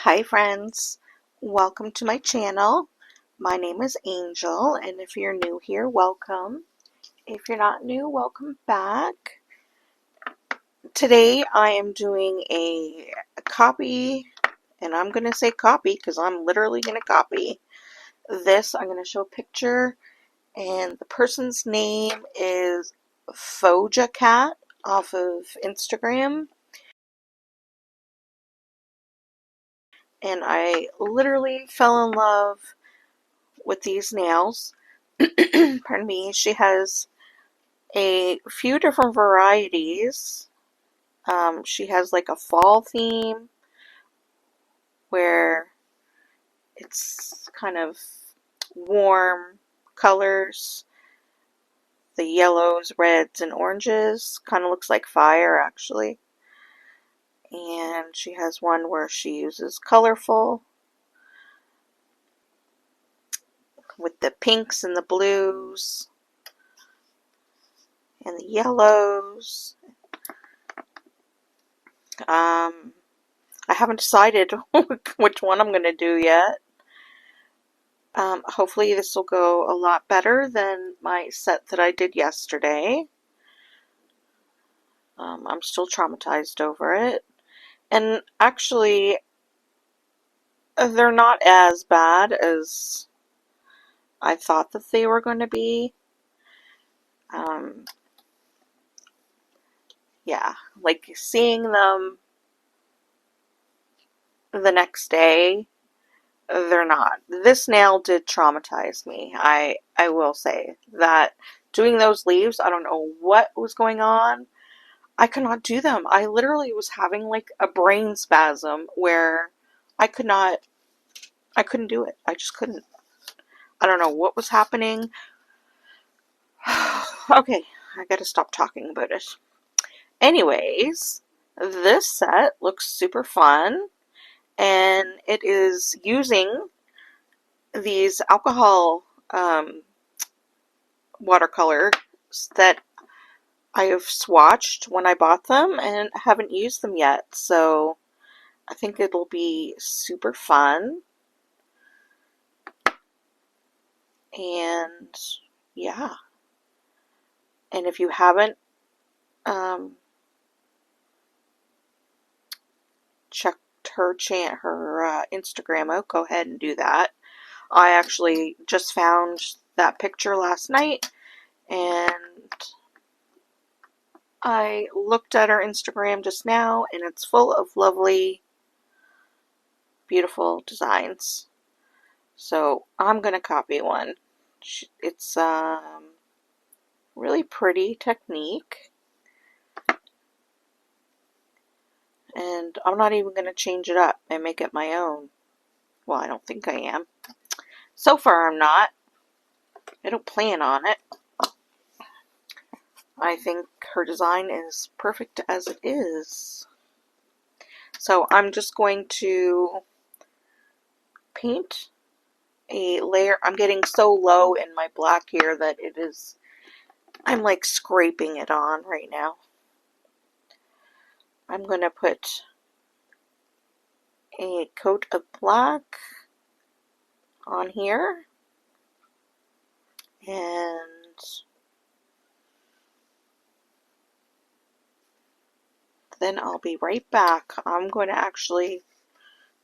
Hi friends, welcome to my channel. My name is Angel, and if you're new here, welcome. If you're not new, welcome back. Today I am doing a copy, and I'm going to say copy because I'm literally going to copy this. I'm going to show a picture, and the person's name is Foja Cat off of Instagram. And I literally fell in love with these nails. Pardon me. She has a few different varieties. She has like a fall theme where it's kind of warm colors. The yellows, reds, and oranges. Kind of looks like fire actually. And she has one where she uses colorful with the pinks and the blues and the yellows. I haven't decided which one I'm going to do yet. Hopefully this will go a lot better than my set that I did yesterday. I'm still traumatized over it. And actually, they're not as bad as I thought that they were going to be. Yeah, like seeing them the next day, they're not. This nail did traumatize me. I will say that doing those leaves, I don't know what was going on. I could not do them. I literally was having like a brain spasm where I couldn't do it. I just couldn't. I don't know what was happening. Okay, I gotta stop talking about it. Anyways, this set looks super fun, and it is using these alcohol watercolors that I have swatched when I bought them and haven't used them yet. So I think it'll be super fun. And yeah. And if you haven't checked her Instagram out, go ahead and do that. I actually just found that picture last night, and I looked at her Instagram just now, and it's full of lovely, beautiful designs. So I'm gonna copy one. It's really pretty technique, and I'm not even gonna change it up and make it my own. Well, I don't think I am. So far, I'm not. I don't plan on it. I think her design is perfect as it is. So I'm just going to paint a layer. I'm getting so low in my black here that I'm like scraping it on right now. I'm going to put a coat of black on here, and then I'll be right back. I'm going to actually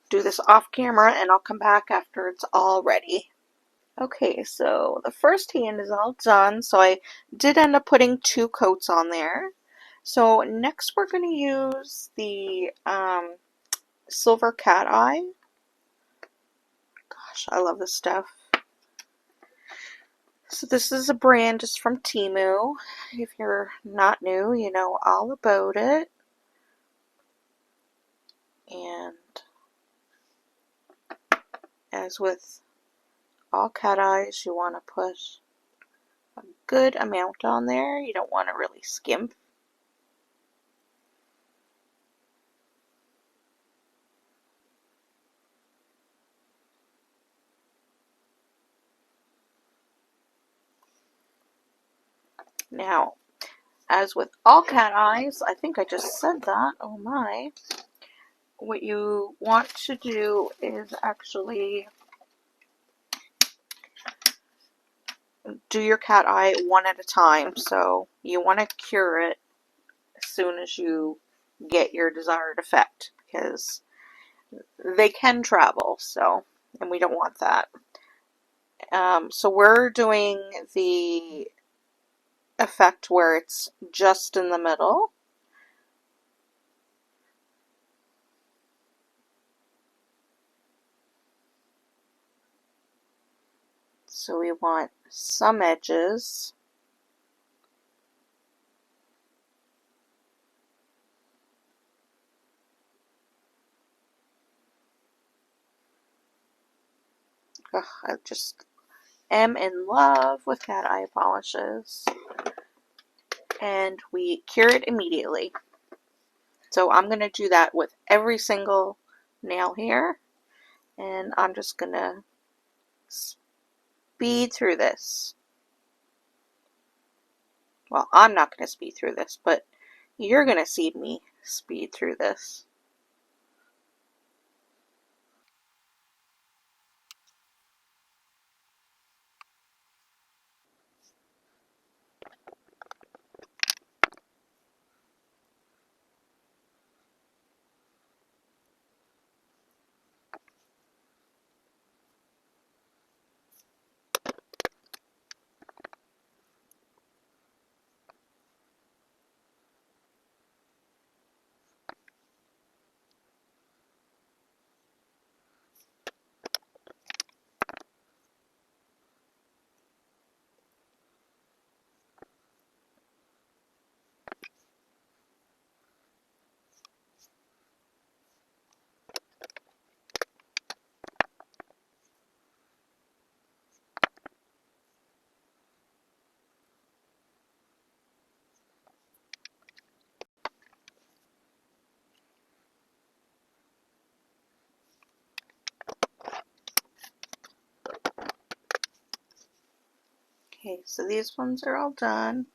do this off camera, and I'll come back after it's all ready. Okay, so the first hand is all done, so I did end up putting 2 coats on there. So next we're going to use the silver cat eye. Gosh, I love this stuff. So this is a brand just from Temu. If you're not new, you know all about it. And as with all cat eyes, you want to put a good amount on there. You don't want to really skimp. Now, as with all cat eyes, I think I just said that, oh my, what you want to do is actually do your cat eye one at a time. So you want to cure it as soon as you get your desired effect, because they can travel, and we don't want that. So we're doing the effect where it's just in the middle. So we want some edges. Ugh, I just am in love with cat eye polishes. And we cure it immediately. So I'm going to do that with every single nail here. And I'm just going to speed through this. Well, I'm not going to speed through this, but you're going to see me speed through this. Okay, so these ones are all done.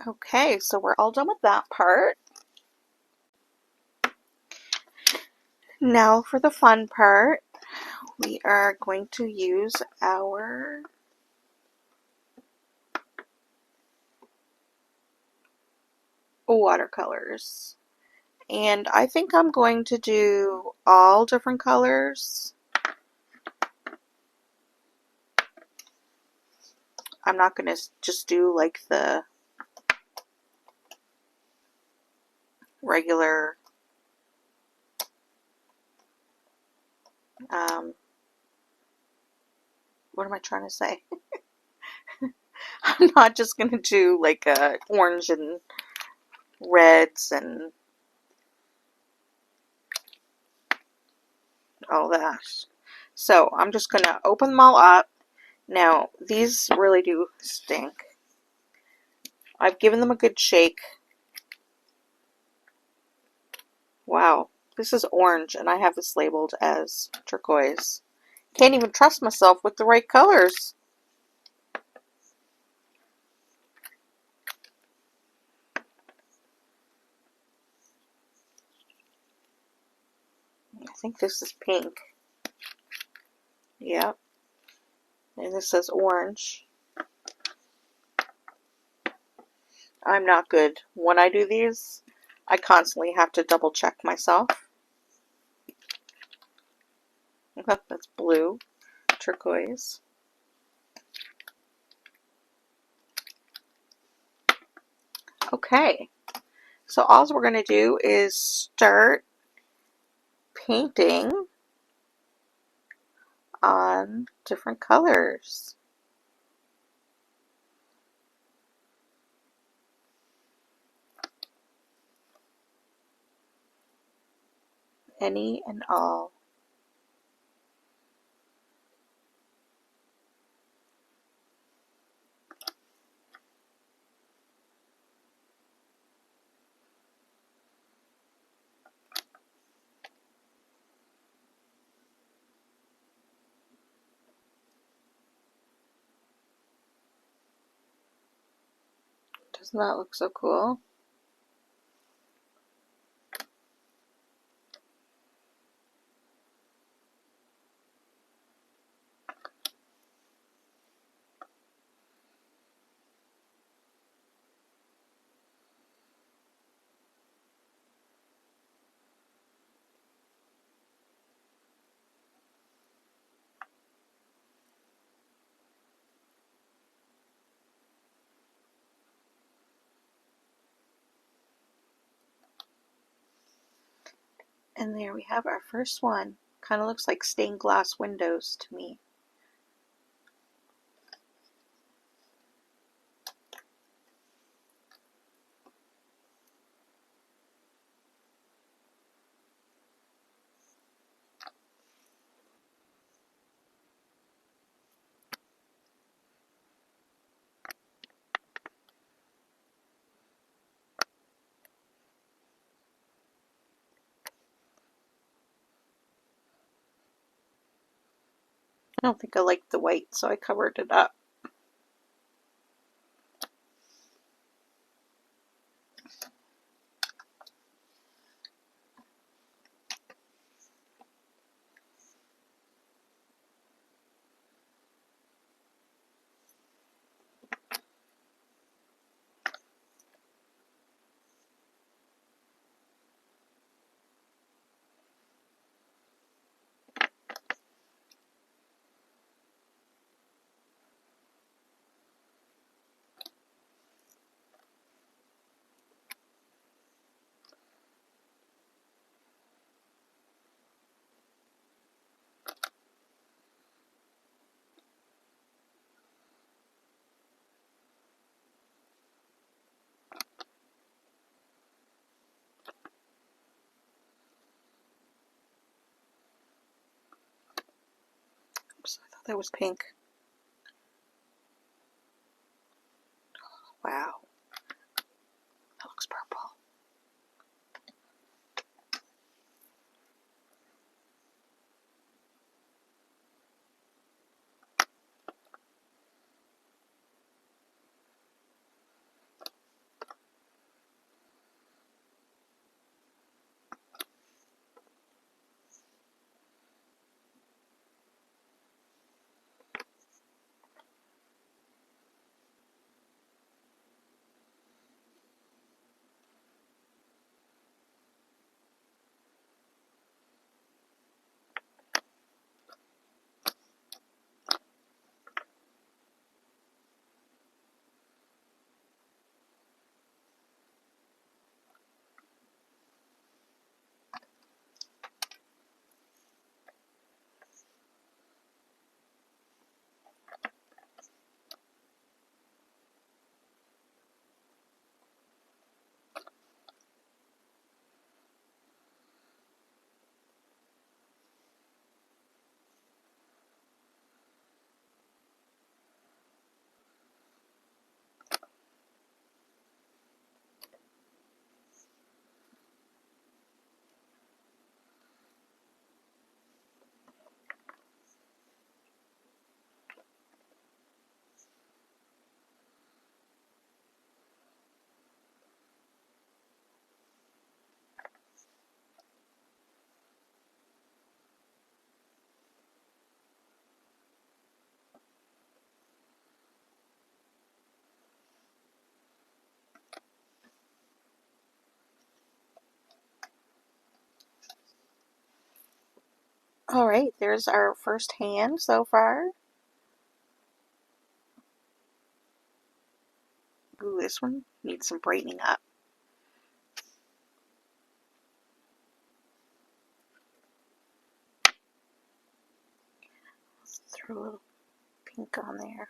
Okay, so we're all done with that part. Now for the fun part, we are going to use our watercolors. And I think I'm going to do all different colors. I'm not going to just do like the regular what am I trying to say? I'm not just going to do like orange and reds and all that. So I'm just going to open them all up. Now, these really do stink. I've given them a good shake. Wow, this is orange and I have this labeled as turquoise. Can't even trust myself with the right colors. I think this is pink. Yep. And this says orange. I'm not good. When I do these, I constantly have to double check myself. That's blue. turquoise. Okay, so all we're going to do is start painting on different colors. Any and all. Doesn't that look so cool? And there we have our first one. Kind of looks like stained glass windows to me. I don't think I liked the white, so I covered it up. Oops, I thought that was pink. Wow, that looks purple. Alright, there's our first hand so far. Ooh, this one needs some brightening up. Let's throw a little pink on there.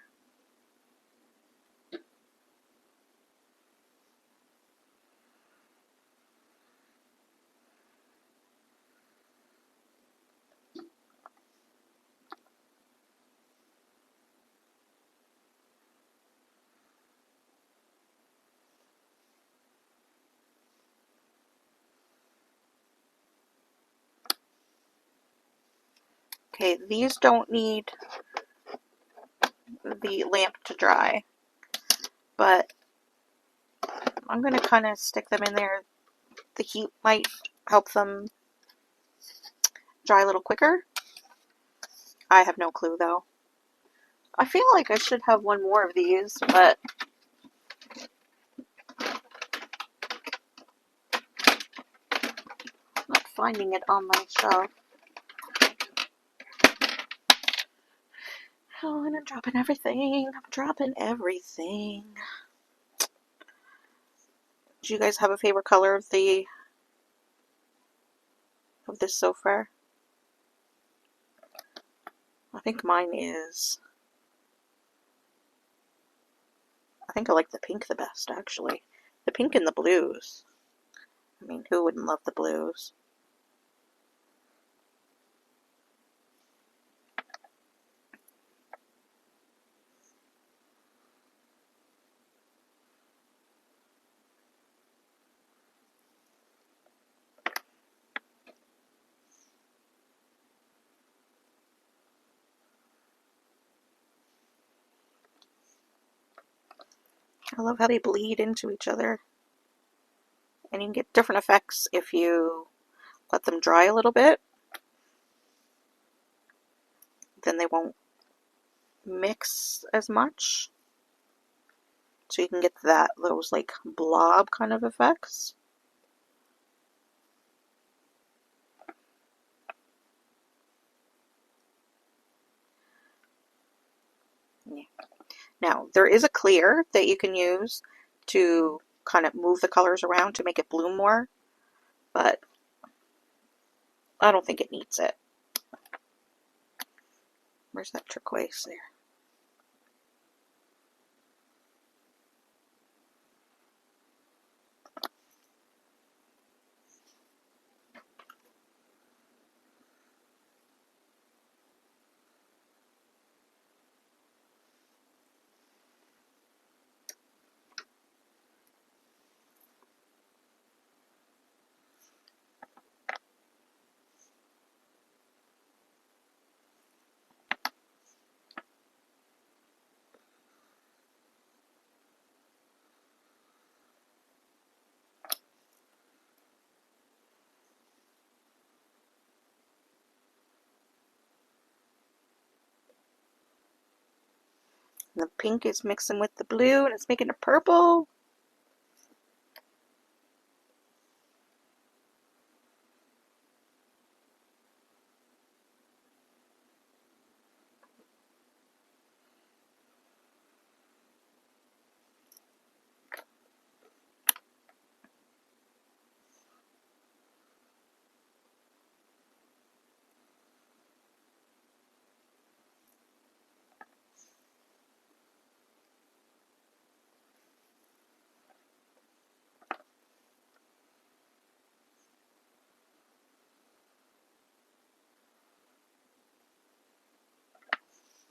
Okay, these don't need the lamp to dry, but I'm going to kind of stick them in there. The heat might help them dry a little quicker. I have no clue though. I feel like I should have one more of these, but I'm not finding it on my shelf. Oh, and I'm dropping everything. I'm dropping everything. Do you guys have a favorite color of this so far? I think mine is. I think I like the pink the best, actually. The pink and the blues. I mean, who wouldn't love the blues? I love how they bleed into each other. And you can get different effects if you let them dry a little bit. Then they won't mix as much. So you can get those like blob kind of effects. Yeah. Now, there is a clear that you can use to kind of move the colors around to make it bloom more, but I don't think it needs it. Where's that turquoise there? And the pink is mixing with the blue and it's making a purple.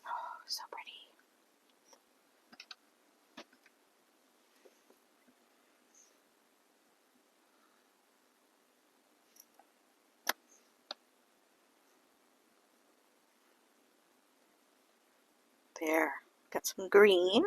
Oh, so pretty. There, got some green.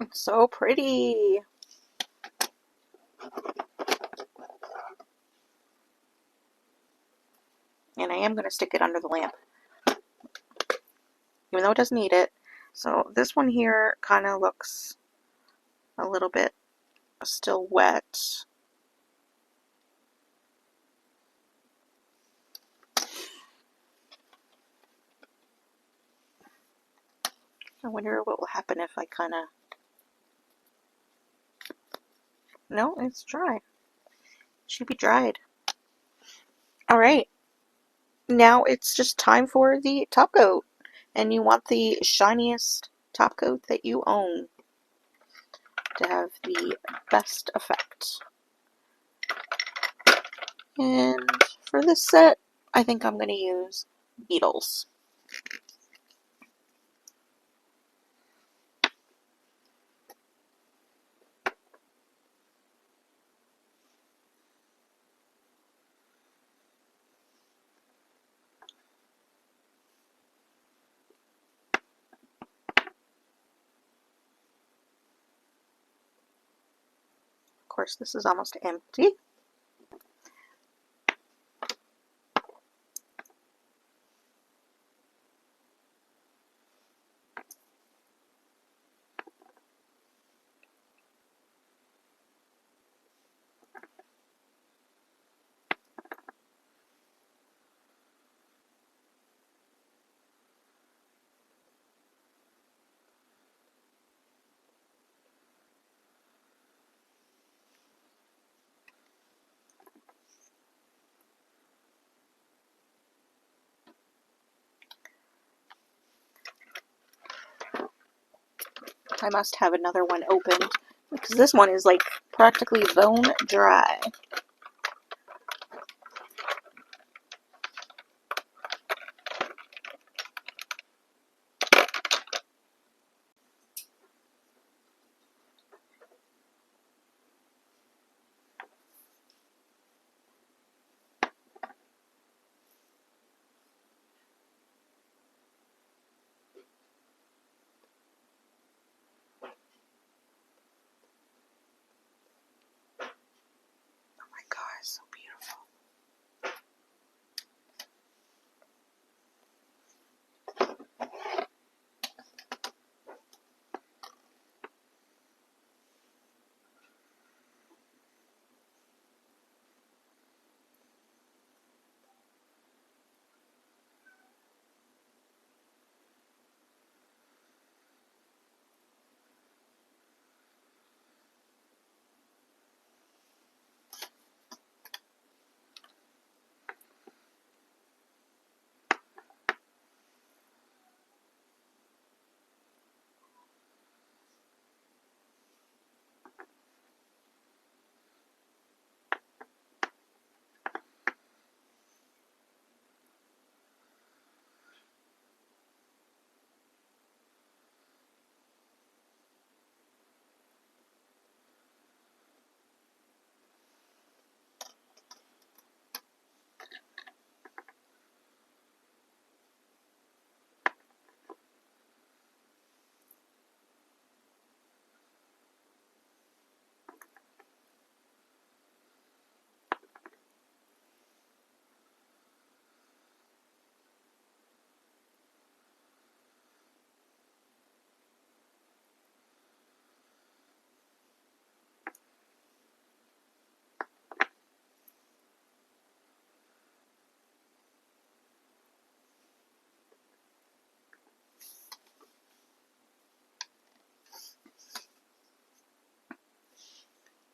It's so pretty. And I am going to stick it under the lamp, even though it doesn't need it. So this one here kind of looks a little bit still wet. I wonder what will happen if I kind of... No, it's dry. It should be dried. Alright, now it's just time for the top coat. And you want the shiniest top coat that you own to have the best effect. And for this set, I think I'm going to use Beetles. Of course, this is almost empty. I must have another one opened because this one is like practically bone dry. Oh my god, it's so beautiful.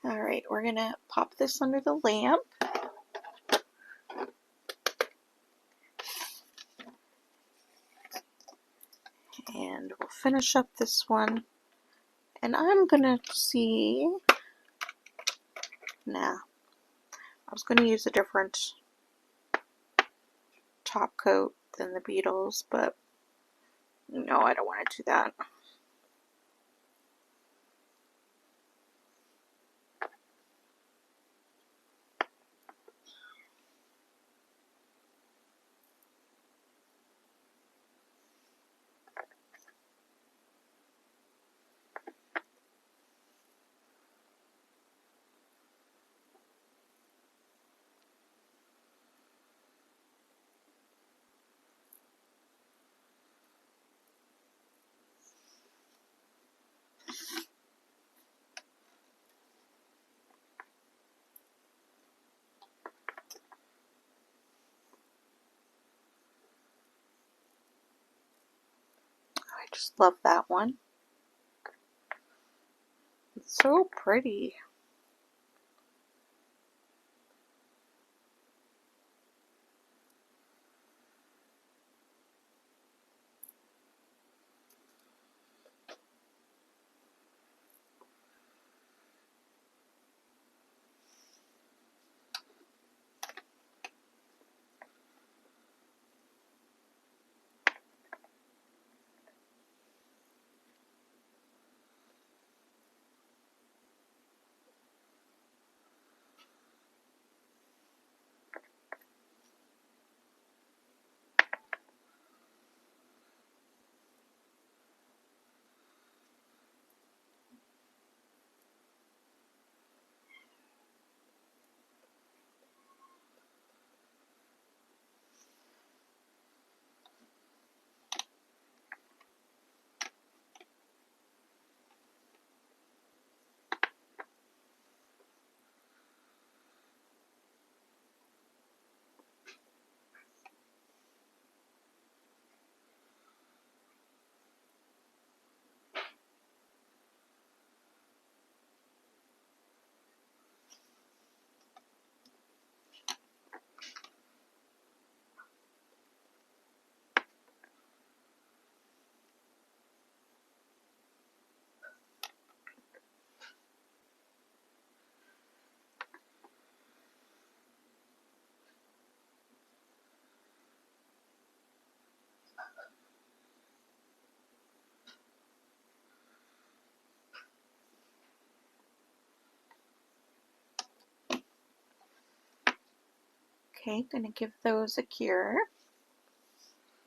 Alright, we're going to pop this under the lamp. And we'll finish up this one. And I'm going to see... Nah. I was going to use a different top coat than the Beetles, but no, I don't want to do that. Just love that one. It's so pretty. Okay, gonna give those a cure,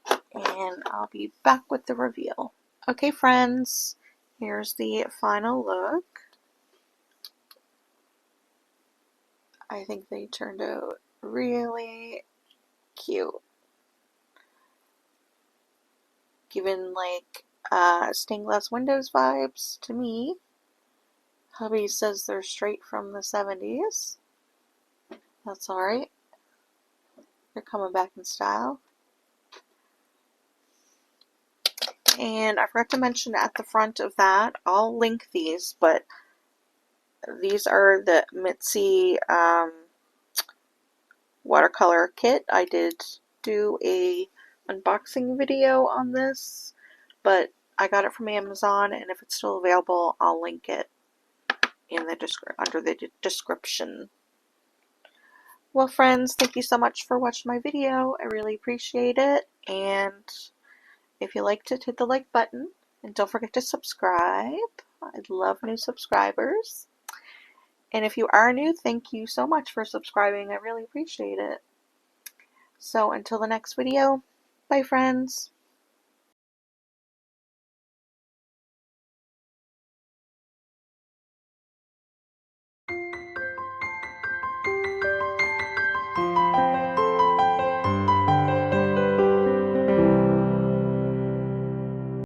and I'll be back with the reveal. Okay, friends, here's the final look. I think they turned out really cute. Given like stained glass windows vibes to me. Hubby says they're straight from the 70s. That's alright. They're coming back in style. And I forgot to mention at the front of that, I'll link these, but these are the Mitzi watercolor kit. I did do a unboxing video on this, but I got it from Amazon, and if it's still available, I'll link it in the under the description. Well, friends, thank you so much for watching my video. I really appreciate it, and if you liked it, hit the like button, and don't forget to subscribe. I love new subscribers. And if you are new, thank you so much for subscribing. I really appreciate it. So until the next video, bye friends.